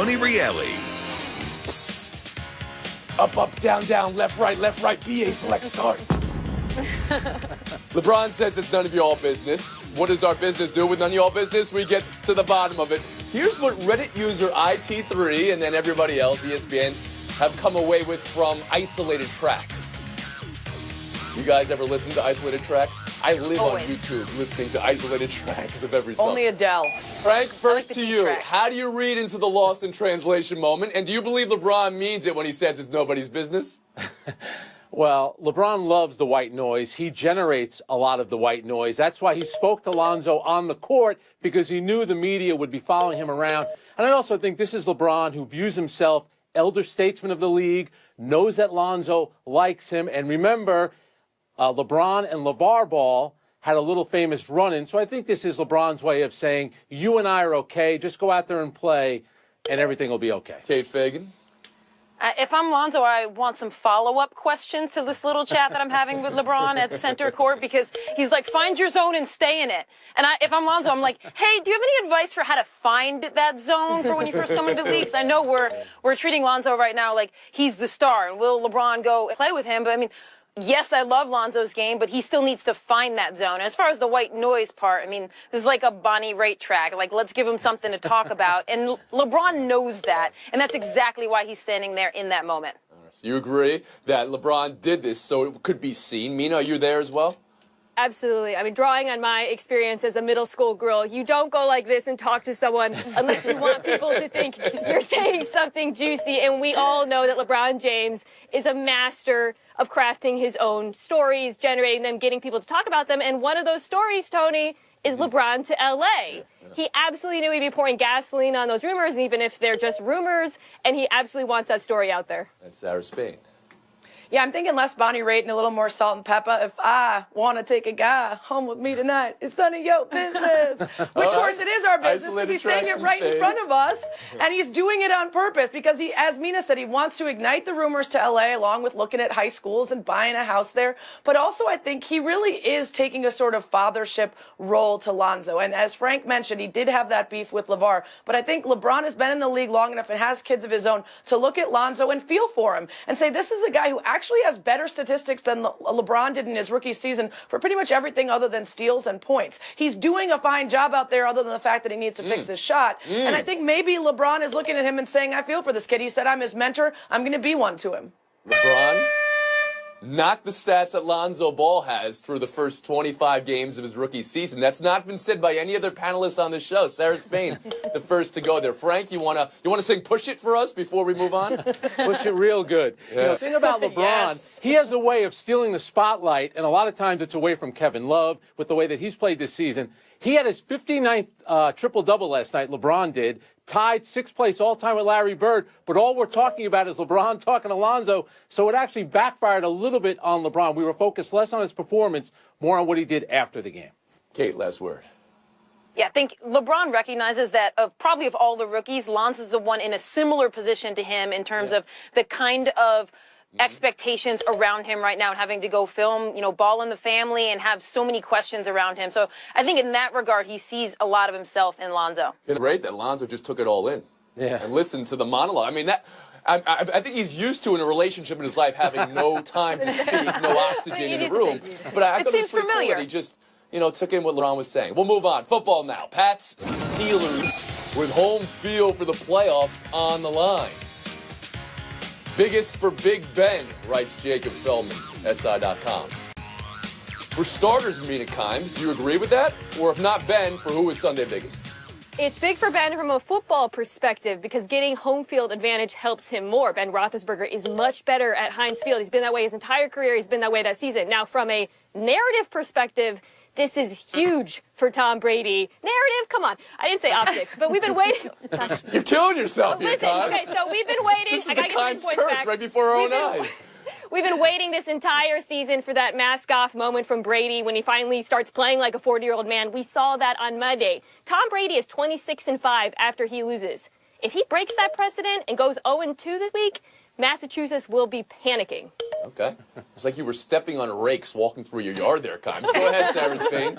Tony Rielli. Up, up, down, down, left, right, BA select start. LeBron says it's none of your all business. What does our business do with none of your all business? We get to the bottom of it. Here's what Reddit user IT3 and then everybody else, ESPN, have come away with from isolated tracks. You guys ever listen to isolated tracks? I live Always. on YouTube listening to isolated tracks of every song. Only Adele. Frank, first to you. tracks. How do you read into the lost in translation moment? And do you believe LeBron means it when he says it's nobody's business? Well, LeBron loves the white noise. He generates a lot of the white noise. That's why he spoke to Lonzo on the court, because he knew the media would be following him around. And I also think this is LeBron, who views himself elder statesman of the league, knows that Lonzo likes him. And remember, LeBron and LeVar Ball had a little famous run-in. So I think this is LeBron's way of saying, you and I are okay. Just go out there and play, and everything will be okay. Kate Fagan. If I'm Lonzo, I want some follow-up questions to this little chat that I'm having with LeBron at center court, because he's like, find your zone and stay in it. And if I'm Lonzo, I'm like, hey, do you have any advice for how to find that zone for when you first come into the league? 'Cause I know we're treating Lonzo right now like he's the star, and will LeBron go play with him? But I mean, yes, I love Lonzo's game, but he still needs to find that zone. And as far as the white noise part, I mean, this is like a Bonnie Raitt track. Like, let's give him something to talk about. And LeBron knows that, and that's exactly why he's standing there in that moment. So you agree that LeBron did this so it could be seen? Mina, are you there as well? Absolutely. I mean, drawing on my experience as a middle school girl, you don't go like this and talk to someone unless you want people to think you're saying something juicy. And we all know that LeBron James is a master of crafting his own stories, generating them, getting people to talk about them. And one of those stories, Tony, is LeBron to L.A. He absolutely knew he'd be pouring gasoline on those rumors, even if they're just rumors, and he absolutely wants that story out there. That's Sarah Spain. Yeah, I'm thinking less Bonnie Raitt and a little more salt and pepper. If I want to take a guy home with me tonight, it's none of your business. Which, of course, it is our business. Isolated He's saying tracks it from right in Spain. front of us, and he's doing it on purpose because he, as Mina said, he wants to ignite the rumors to L.A. along with looking at high schools and buying a house there. But also, I think he really is taking a sort of fathership role to Lonzo. And as Frank mentioned, he did have that beef with LeVar. But I think LeBron has been in the league long enough and has kids of his own to look at Lonzo and feel for him and say, this is a guy who actually has better statistics than LeBron did in his rookie season for pretty much everything other than steals and points. He's doing a fine job out there other than the fact that he needs to fix his shot. And I think maybe LeBron is looking at him and saying, I feel for this kid. He said, I'm his mentor. I'm going to be one to him. LeBron, not the stats that Lonzo Ball has through the first 25 games of his rookie season. That's not been said by any other panelists on the show. Sarah Spain, the first to go there. Frank, you wanna sing "Push It" for us before we move on? Push it real good. Yeah. You know, the thing about LeBron, Yes. he has a way of stealing the spotlight, and a lot of times it's away from Kevin Love with the way that he's played this season. He had his 59th triple-double last night, LeBron did, tied sixth place all-time with Larry Bird, but all we're talking about is LeBron talking to Lonzo, so it actually backfired a little bit on LeBron. We were focused less on his performance, more on what he did after the game. Kate, last word. Yeah, I think LeBron recognizes that probably of all the rookies, Lonzo's the one in a similar position to him in terms of the kind of expectations around him right now, and having to go film, Ball in the Family, and have so many questions around him. So I think in that regard, he sees a lot of himself in Lonzo. It's great that Lonzo just took it all in and listened to the monologue. I mean, I think he's used to in a relationship in his life having no time to speak, no oxygen in the room. But I thought it was pretty cool that he just, took in what LeBron was saying. We'll move on. Football now. Pats, Steelers with home field for the playoffs on the line. Biggest for Big Ben, writes Jacob Feldman, SI.com. For starters, Mina Kimes, do you agree with that? Or if not Ben, for who is Sunday biggest? It's big for Ben from a football perspective because getting home field advantage helps him more. Ben Roethlisberger is much better at Heinz Field. He's been that way his entire career. He's been that way that season. Now, from a narrative perspective, this is huge for Tom Brady. Narrative? Come on. I didn't say optics, but we've been waiting. You're killing yourself here, Kimes. Okay, so we've been waiting. This is the Kimes curse right before our own eyes. We've been waiting this entire season for that mask-off moment from Brady when he finally starts playing like a 40-year-old man. We saw that on Monday. Tom Brady is 26-5 after he loses. If he breaks that precedent and goes 0-2 this week, Massachusetts will be panicking. Okay. It's like you were stepping on rakes walking through your yard there, Kimes. Go ahead, Sarah Spain.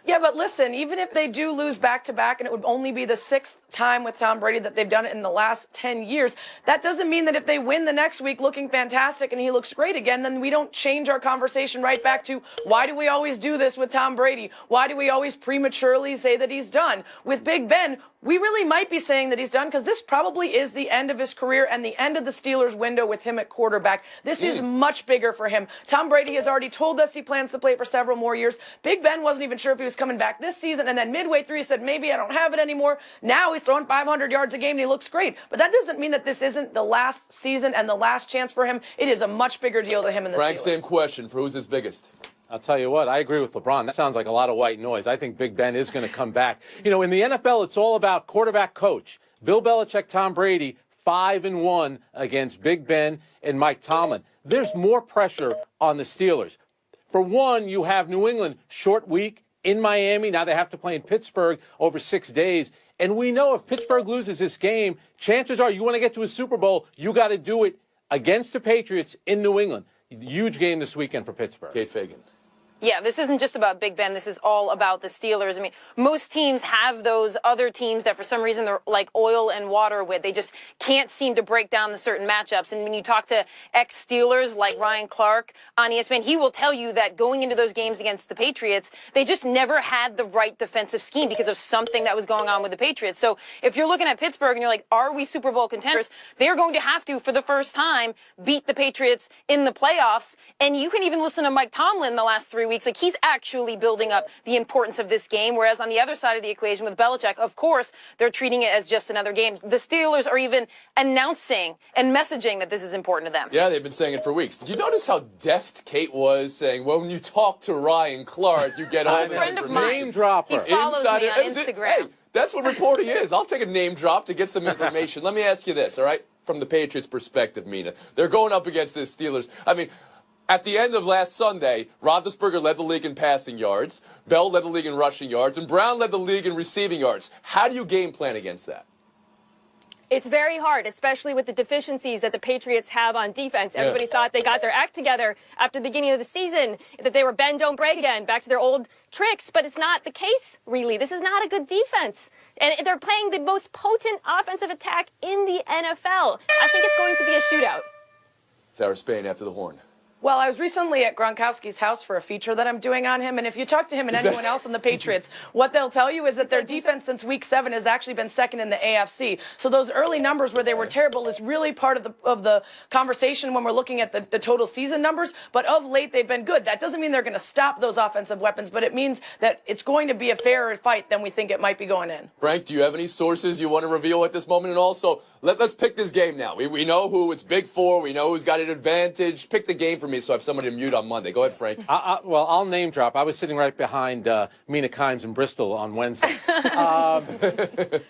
Yeah, but listen, even if they do lose back-to-back, and it would only be the 6th time with Tom Brady that they've done it in the last 10 years, that doesn't mean that if they win the next week looking fantastic and he looks great again, then we don't change our conversation right back to, why do we always do this with Tom Brady? Why do we always prematurely say that he's done? With Big Ben, we really might be saying that he's done because this probably is the end of his career and the end of the Steelers' window with him at quarterback. This is much bigger for him. Tom Brady has already told us he plans to play for several more years. Big Ben wasn't even sure if he was coming back this season, and then midway through he said, maybe I don't have it anymore. Now he's throwing 500 yards a game and he looks great. But that doesn't mean that this isn't the last season and the last chance for him. It is a much bigger deal to him and the Frank, Steelers. same question. For who's his biggest? I'll tell you what, I agree with LeBron. That sounds like a lot of white noise. I think Big Ben is going to come back. You know, in the NFL, it's all about quarterback coach. Bill Belichick, Tom Brady, 5-1 against Big Ben and Mike Tomlin. There's more pressure on the Steelers. For one, you have New England, short week in Miami. Now they have to play in Pittsburgh over 6 days. And we know if Pittsburgh loses this game, chances are you want to get to a Super Bowl, you got to do it against the Patriots in New England. Huge game this weekend for Pittsburgh. Kate Fagan. Yeah, this isn't just about Big Ben. This is all about the Steelers. I mean, most teams have those other teams that for some reason they're like oil and water with. They just can't seem to break down the certain matchups. And when you talk to ex-Steelers like Ryan Clark on ESPN, he will tell you that going into those games against the Patriots, they just never had the right defensive scheme because of something that was going on with the Patriots. So if you're looking at Pittsburgh and you're like, are we Super Bowl contenders? They're going to have to, for the first time, beat the Patriots in the playoffs. And you can even listen to Mike Tomlin the last 3 weeks. Like, he's actually building up the importance of this game, whereas on the other side of the equation with Belichick, of course, they're treating it as just another game. The Steelers are even announcing and messaging that this is important to them. Yeah, they've been saying it for weeks. Did you notice how deft Kate was saying, well, when you talk to Ryan Clark, you get all this friend of information. mine. Name dropper. He follows me on Instagram. Hey, that's what reporting is. I'll take a name drop to get some information. Let me ask you this, all right? From the Patriots' perspective, Mina. They're going up against the Steelers. I mean, at the end of last Sunday, Roethlisberger led the league in passing yards, Bell led the league in rushing yards, and Brown led the league in receiving yards. How do you game plan against that? It's very hard, especially with the deficiencies that the Patriots have on defense. Everybody thought they got their act together after the beginning of the season, that they were bend, don't break again, back to their old tricks, but it's not the case, really. This is not a good defense. And they're playing the most potent offensive attack in the NFL. I think it's going to be a shootout. Sarah Spain after the horn. Well, I was recently at Gronkowski's house for a feature that I'm doing on him, and if you talk to him and anyone else on the Patriots, what they'll tell you is that their defense since Week 7 has actually been second in the AFC. So those early numbers where they were terrible is really part of the conversation when we're looking at the total season numbers, but of late they've been good. That doesn't mean they're going to stop those offensive weapons, but it means that it's going to be a fairer fight than we think it might be going in. Frank, do you have any sources you want to reveal at this moment? And also, let's pick this game now. We know who it's big for. We know who's got an advantage. Pick the game for me so I have somebody to mute on Monday. Go ahead, Frank. Well, I'll name drop. I was sitting right behind Mina Kimes in Bristol on Wednesday.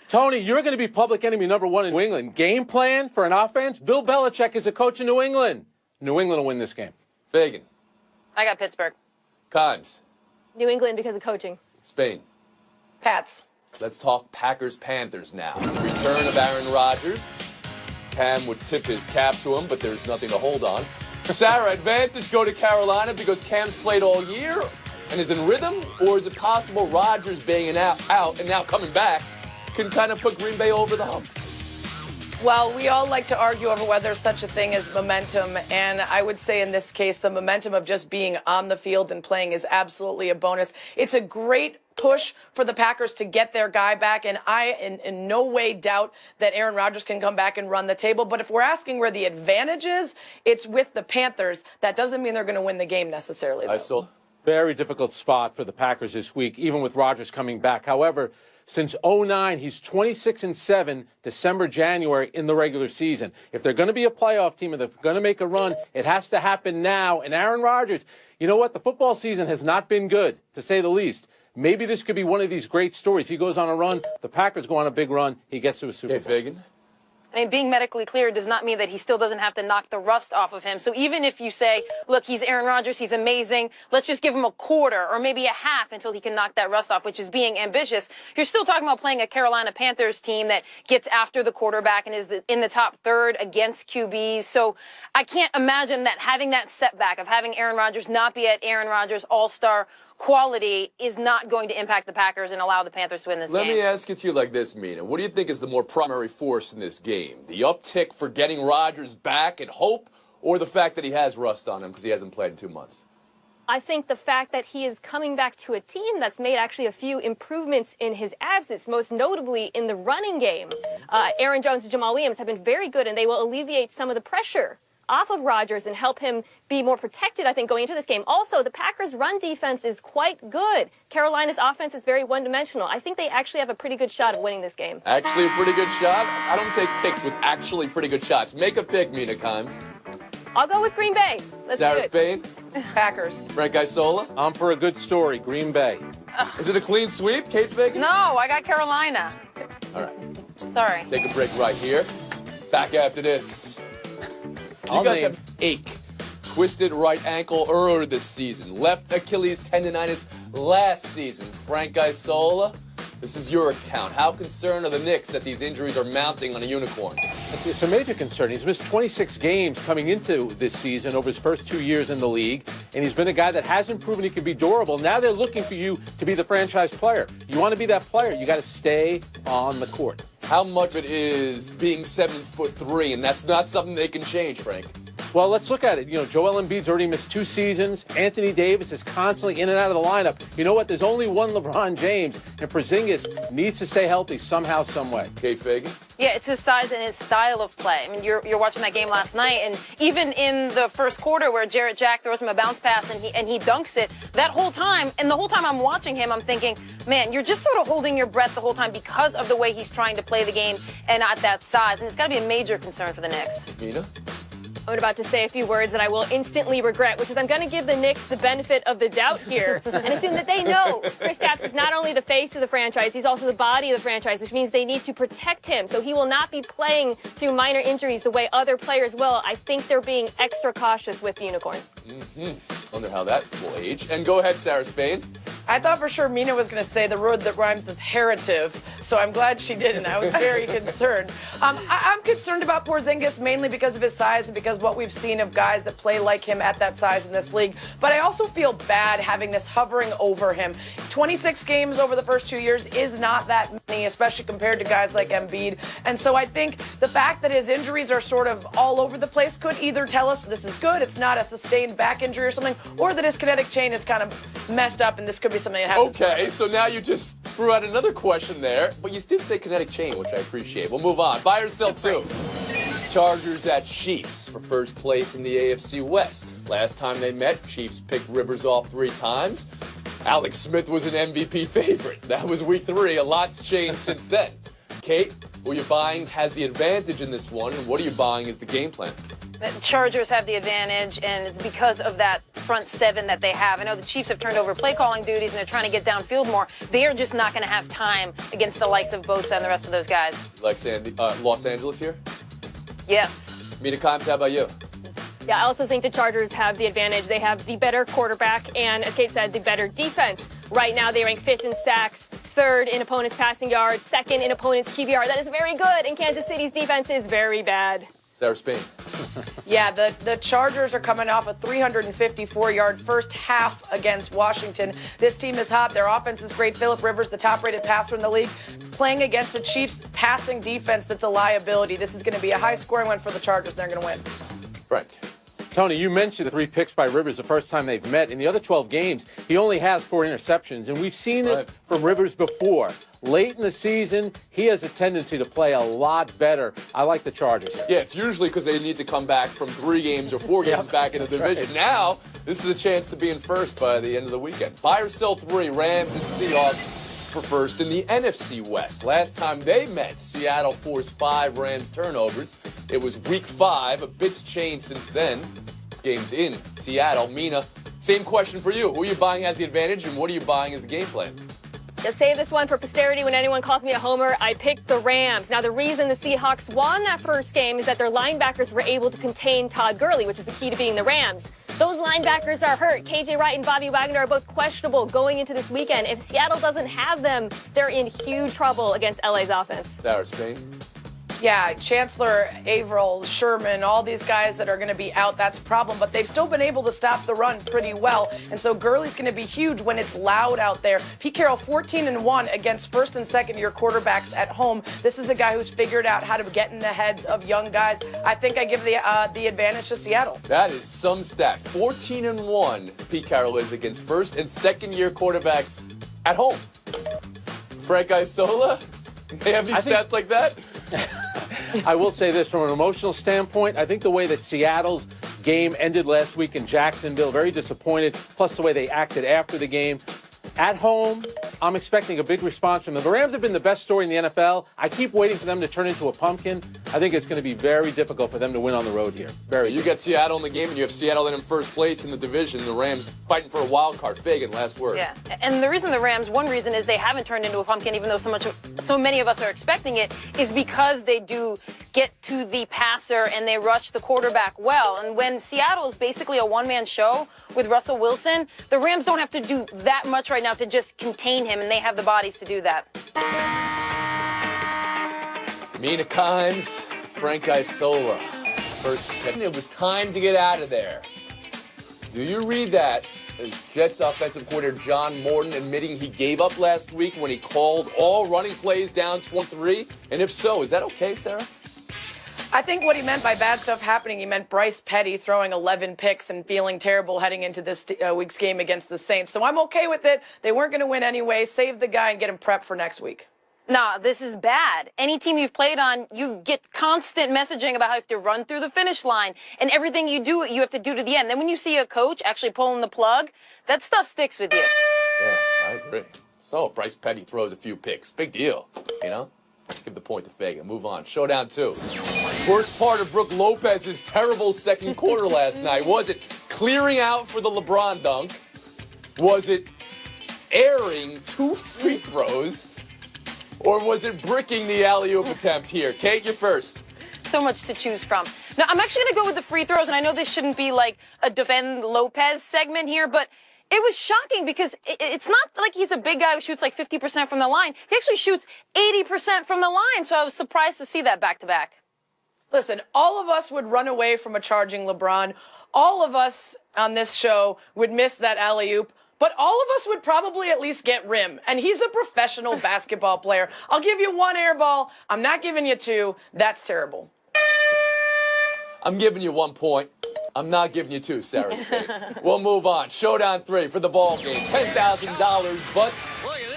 Tony, you're going to be public enemy number 1 in New England. Game plan for an offense? Bill Belichick is a coach in New England. New England will win this game. Fagan. I got Pittsburgh. Kimes. New England because of coaching. Spain. Pats. Let's talk Packers-Panthers now. The return of Aaron Rodgers. Cam would tip his cap to him, but there's nothing to hold on. Sarah, advantage go to Carolina because Cam's played all year and is in rhythm? Or is it possible Rodgers being out and now coming back can kind of put Green Bay over the hump? Well, we all like to argue over whether there's such a thing as momentum, and I would say in this case the momentum of just being on the field and playing is absolutely a bonus. It's a great push for the Packers to get their guy back, and I in no way doubt that Aaron Rodgers can come back and run the table. But if we're asking where the advantage is, it's with the Panthers. That doesn't mean they're going to win the game necessarily, though. Very difficult spot for the Packers this week, even with Rodgers coming back. However, since 2009, he's 26-7 December, January in the regular season. If they're going to be a playoff team and they're going to make a run, it has to happen now. And Aaron Rodgers, you know what? The football season has not been good, to say the least. Maybe this could be one of these great stories. He goes on a run. The Packers go on a big run. He gets to a Super Bowl. Fagan. I mean, being medically cleared does not mean that he still doesn't have to knock the rust off of him. So even if you say, look, he's Aaron Rodgers, he's amazing, let's just give him a quarter or maybe a half until he can knock that rust off, which is being ambitious, you're still talking about playing a Carolina Panthers team that gets after the quarterback and is in the top third against QBs. So I can't imagine that having that setback of having Aaron Rodgers not be at Aaron Rodgers' all-star quality is not going to impact the Packers and allow the Panthers to win this game. Let me ask it to you like this, Mina. What do you think is the more primary force in this game? The uptick for getting Rodgers back and hope, or the fact that he has rust on him because he hasn't played in 2 months? I think the fact that he is coming back to a team that's made actually a few improvements in his absence, most notably in the running game. Aaron Jones and Jamal Williams have been very good, and they will alleviate some of the pressure off of Rodgers and help him be more protected, I think, going into this game. Also, the Packers' run defense is quite good. Carolina's offense is very one-dimensional. I think they actually have a pretty good shot of winning this game. Actually a pretty good shot? I don't take picks with actually pretty good shots. Make a pick, Mina Kimes. I'll go with Green Bay. Let's Sarah do it. Spain? Packers. Frank Isola? I'm for a good story, Green Bay. Is it a clean sweep, Kate Fagan? No, I got Carolina. All right. Sorry. Take a break right here. Back after this. You guys have ache. Twisted right ankle earlier this season. Left Achilles tendonitis last season. Frank Isola, this is your account. How concerned are the Knicks that these injuries are mounting on a unicorn? It's a major concern. He's missed 26 games coming into this season over his first 2 years in the league, and he's been a guy that hasn't proven he can be durable. Now they're looking for you to be the franchise player. You want to be that player, you got to stay on the court. How much of it is being 7'3", and that's not something they can change, Frank? Well, let's look at it. You know, Joel Embiid's already missed 2 seasons. Anthony Davis is constantly in and out of the lineup. You know what? There's only one LeBron James, and Porzingis needs to stay healthy somehow, some way. Kate Fagan? Yeah, it's his size and his style of play. I mean, you're watching that game last night, and even in the first quarter where Jarrett Jack throws him a bounce pass and he dunks it, that whole time, and the whole time I'm watching him, I'm thinking, man, you're just sort of holding your breath the whole time because of the way he's trying to play the game and at that size, and it's got to be a major concern for the Knicks. Mina? I'm about to say a few words that I will instantly regret, which is I'm going to give the Knicks the benefit of the doubt here and assume that they know Kristaps is not only the face of the franchise, he's also the body of the franchise, which means they need to protect him. So he will not be playing through minor injuries the way other players will. I think they're being extra cautious with the Unicorn. Wonder how that will age. And go ahead, Sarah Spain. I thought for sure Mina was going to say the word that rhymes with heritive, so I'm glad she didn't. I was very concerned. I'm concerned about Porzingis mainly because of his size and because what we've seen of guys that play like him at that size in this league. But I also feel bad having this hovering over him. 26 games over the first 2 years is not that many, especially compared to guys like Embiid. And so I think the fact that his injuries are sort of all over the place could either tell us this is good, it's not a sustained back injury or something, or that his kinetic chain is kind of messed up and this could be something that happens. Okay, so now you just threw out another question there, but you did say kinetic chain, which I appreciate. We'll move on. Buy or sell two. Chargers at Chiefs for first place in the AFC West. Last time they met, Chiefs picked Rivers off 3 times. Alex Smith was an MVP favorite. That was week 3. A lot's changed since then. Kate, who you're buying has the advantage in this one, and what are you buying as the game plan? The Chargers have the advantage, and it's because of that front 7 that they have. I know the Chiefs have turned over play calling duties, and they're trying to get downfield more. They are just not going to have time against the likes of Bosa and the rest of those guys. Like Los Angeles here? Yes. Mina Kimes, how about you? Yeah, I also think the Chargers have the advantage. They have the better quarterback and, as Kate said, the better defense. Right now, they rank 5th in sacks, 3rd in opponents' passing yards, 2nd in opponents' QBR. That is very good, and Kansas City's defense is very bad. Sarah Spain. Yeah, the Chargers are coming off a 354-yard first half against Washington. This team is hot. Their offense is great. Phillip Rivers, the top-rated passer in the league, playing against the Chiefs' passing defense that's a liability. This is going to be a high-scoring one for the Chargers, and they're going to win. Frank. Tony, you mentioned the 3 picks by Rivers the first time they've met. In the other 12 games, he only has 4 interceptions, and we've seen this from Rivers before. Late in the season, he has a tendency to play a lot better. I like the Chargers here. Yeah, it's usually because they need to come back from 3 games or 4 games back in the division. Right. Now, this is a chance to be in first by the end of the weekend. Buy or sell 3, Rams and Seahawks for first in the NFC West. Last time they met, Seattle forced 5 Rams turnovers. It was week 5. A bit's changed since then. This game's in Seattle. Mina, same question for you. Who are you buying has the advantage, and what are you buying as the game plan? To save this one for posterity, when anyone calls me a homer, I picked the Rams. Now, the reason the Seahawks won that first game is that their linebackers were able to contain Todd Gurley, which is the key to beating the Rams. Those linebackers are hurt. KJ Wright and Bobby Wagner are both questionable going into this weekend. If Seattle doesn't have them, they're in huge trouble against LA's offense. Sarah Spain. Yeah, Chancellor, Averill, Sherman, all these guys that are going to be out, that's a problem. But they've still been able to stop the run pretty well. And so Gurley's going to be huge when it's loud out there. Pete Carroll, 14-1 against first and second-year quarterbacks at home. This is a guy who's figured out how to get in the heads of young guys. I think I give the advantage to Seattle. That is some stat. 14-1 Pete Carroll is against first and second-year quarterbacks at home. Frank Isola, they have these stats like that? I will say this, from an emotional standpoint, I think the way that Seattle's game ended last week in Jacksonville, very disappointed, plus the way they acted after the game. At home, I'm expecting a big response from them. The Rams have been the best story in the NFL. I keep waiting for them to turn into a pumpkin. I think it's going to be very difficult for them to win on the road here. You got Seattle in the game, and you have Seattle in first place in the division. The Rams fighting for a wild card. Fagan, last word. Yeah, and the reason the Rams, one reason is they haven't turned into a pumpkin, even though so many of us are expecting it, is because they do get to the passer and they rush the quarterback well. And when Seattle is basically a one-man show with Russell Wilson, the Rams don't have to do that much right now to just contain him, and they have the bodies to do that. Mina Kimes, Frank Isola. First, it was time to get out of there. Do you read that as Jets offensive coordinator John Morton admitting he gave up last week when he called all running plays down 23? And if so, is that okay, Sarah? I think what he meant by bad stuff happening, he meant Bryce Petty throwing 11 picks and feeling terrible heading into this week's game against the Saints. So I'm okay with it. They weren't going to win anyway. Save the guy and get him prepped for next week. Nah, this is bad. Any team you've played on, you get constant messaging about how you have to run through the finish line, and everything you do, you have to do to the end. Then when you see a coach actually pulling the plug, that stuff sticks with you. Yeah, I agree. So Bryce Petty throws a few picks. Big deal, you know? Let's give the point to Fagan. Move on. Showdown 2. Worst part of Brooke Lopez's terrible second quarter last night. Was it clearing out for the LeBron dunk? Was it airing 2 free throws? Or was it bricking the alley-oop attempt here? Kate, you're first. So much to choose from. Now, I'm actually going to go with the free throws, and I know this shouldn't be like a defend Lopez segment here, but it was shocking because it's not like he's a big guy who shoots like 50% from the line. He actually shoots 80% from the line, so I was surprised to see that back-to-back. Listen, all of us would run away from a charging LeBron. All of us on this show would miss that alley-oop. But all of us would probably at least get rim. And he's a professional basketball player. I'll give you 1 air ball. I'm not giving you 2. That's terrible. I'm giving you 1 point. I'm not giving you 2, Sarah Spade. We'll move on. Showdown 3 for the ball game. $10,000, but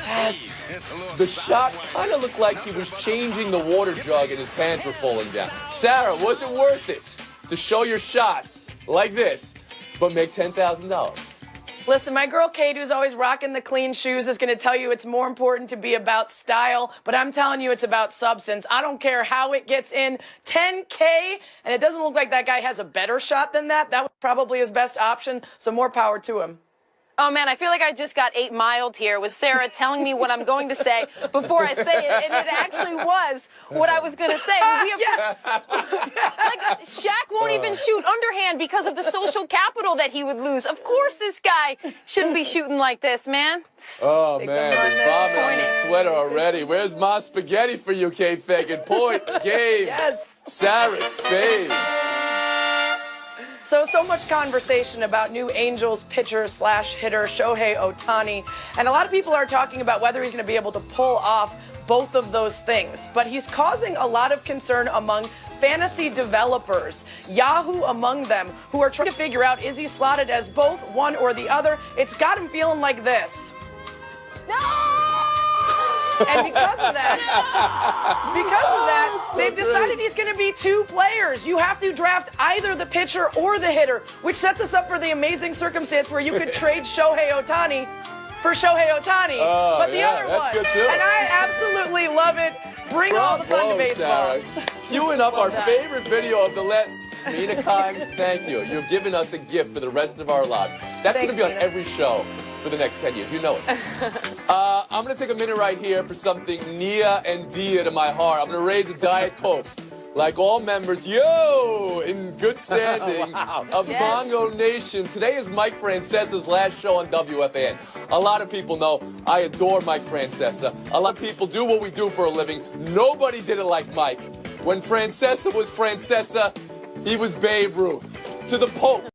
yes, the shot kind of looked like he was changing the water jug and his pants were falling down. Sarah, was it worth it to show your shot like this, but make $10,000? Listen, my girl Kate, who's always rocking the clean shoes, is going to tell you it's more important to be about style, but I'm telling you it's about substance. I don't care how it gets in. $10K, and it doesn't look like that guy has a better shot than that. That was probably his best option, so more power to him. Oh, man, I feel like I just got 8 miled here with Sarah telling me what I'm going to say before I say it, and it actually was what I was going to say. Like, Shaq won't even shoot underhand because of the social capital that he would lose. Of course this guy shouldn't be shooting like this, man. Oh, man, there's vomit on your sweater already. Where's my spaghetti for you, Kate Fagan? Point, game. Yes. Sarah Spade. So much conversation about new Angels pitcher/hitter Shohei Ohtani. And a lot of people are talking about whether he's going to be able to pull off both of those things. But he's causing a lot of concern among fantasy developers, Yahoo among them, who are trying to figure out, is he slotted as both, one or the other? It's got him feeling like this. No! And because of that, they've decided he's going to be 2 players. You have to draft either the pitcher or the hitter, which sets us up for the amazing circumstance where you could trade Shohei Ohtani for Shohei Ohtani, but the other one. Good too. And I absolutely love it. Bring all the fun to baseball. Sarah. Queuing up our favorite video of the last Mina Kimes, thank you. You've given us a gift for the rest of our lives. That's going to be on every show for the next 10 years. You know it. I'm going to take a minute right here for something near and dear to my heart. I'm going to raise a Diet Coke. Like all members, in good standing of Bongo Nation. Today is Mike Francesa's last show on WFAN. A lot of people know I adore Mike Francesa. A lot of people do what we do for a living. Nobody did it like Mike. When Francesa was Francesa, he was Babe Ruth. To the Pope.